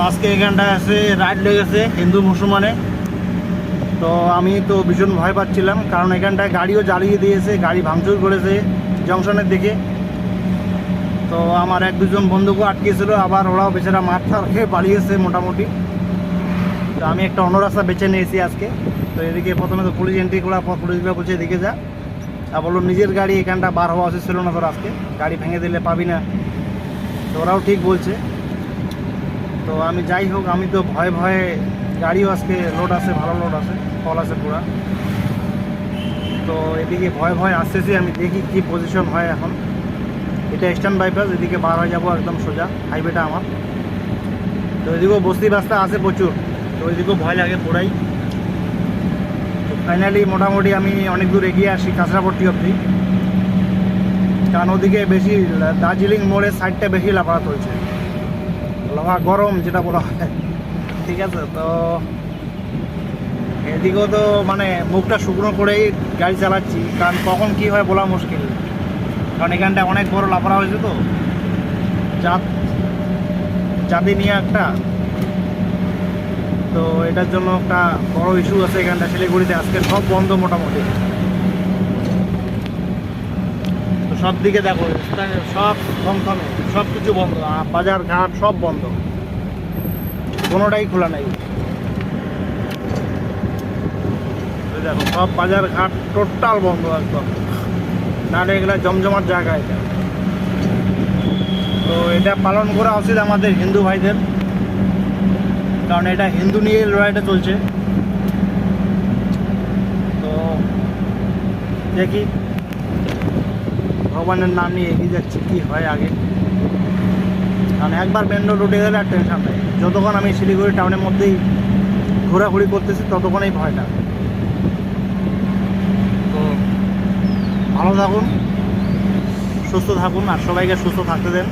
আজকে এখানটায় আছে রাইড লেগেছে হিন্দু মুসলমানে। তো আমি তো ভীষণ ভয় পাচ্ছিলাম, কারণ এখানটায় গাড়িও জ্বালিয়ে দিয়েছে, গাড়ি ভাঙচুর করেছে জংশনের দিকে। তো আমার এক দুজন বন্ধুকেও আটকেছিল, আবার ওরাও বেচারা মারধার খেয়ে পালিয়েছে মোটামুটি। তো আমি একটা অন্য রাস্তা বেছে নিয়েছি আজকে। তো এদিকে প্রথমে তো পুলিশ এন্ট্রি করার পর পুলিশরা বলছে এদিকে যা, আর বললো নিজের গাড়ি এখানটা বার হওয়া উচিত ছিল না তোর, আজকে গাড়ি ভেঙে দিলে পাবি না। তো ওরাও ঠিক বলছে। তো আমি যাই হোক, আমি তো ভয়ে ভয়ে, গাড়িও আজকে লোড আছে, ভালো লোড আছে, ফল আছে পুরা। তো এদিকে ভয়ে ভয়ে আসতেছি, আমি দেখি কি পজিশন হয় এখন। এটা ইস্টার্ন বাইপাস, এদিকে বার হয়ে যাবো একদম সোজা, হাইওয়েটা আমার। তো এদিকেও বস্তি রাস্তা আছে প্রচুর, তো ওইদিকেও ভয় লাগে পুরাই। তো ফাইনালি মোটামুটি আমি অনেক দূর এগিয়ে আসি কাঁচরাপট্টি অবধি, কারণ ওদিকে বেশি দার্জিলিং মোড়ের সাইডটা বেশি লাফাড়া চলছে, লোহা গরম যেটা বলা হয়, ঠিক আছে। তো এদিকেও তো মানে মুখটা শুকনো করেই গাড়ি চালাচ্ছি, কারণ কখন কি হয় বলা মুশকিল, কারণ এখানটা অনেক বড় লাফাড়া হয়েছে। তো জাতি নিয়ে একটা, তো এটার জন্য একটা বড় ইস্যু আছে এখানটা শিলিগুড়িতে। আজকে সব বন্ধ মোটামুটি, তো সব দিকে দেখো সব থমথমে, সব কিছু বন্ধ, বাজার ঘাট সব বন্ধ, কোনোটাই খোলা নাই। দেখো সব বাজার ঘাট টোটাল বন্ধ একদম, নাহলে এগুলো জমজমাট জায়গা এটা। তো এটা পালন করা উচিত আমাদের হিন্দু ভাইদের, কারণ এটা হিন্দু নিয়ে লড়াইটা চলছে। তো দেখি, ভগবানের নাম নিয়ে এগিয়ে যাচ্ছি, কি হয় আগে। কারণ একবার মেন রোড উঠে গেলে আর টেনশন নেই, যতক্ষণ আমি শিলিগুড়ি টাউনের মধ্যেই ঘোরাঘুরি করতেছি ততক্ষণই ভয়টা। তো ভালো থাকুন, সুস্থ থাকুন, আর সবাইকে সুস্থ থাকতে দেন।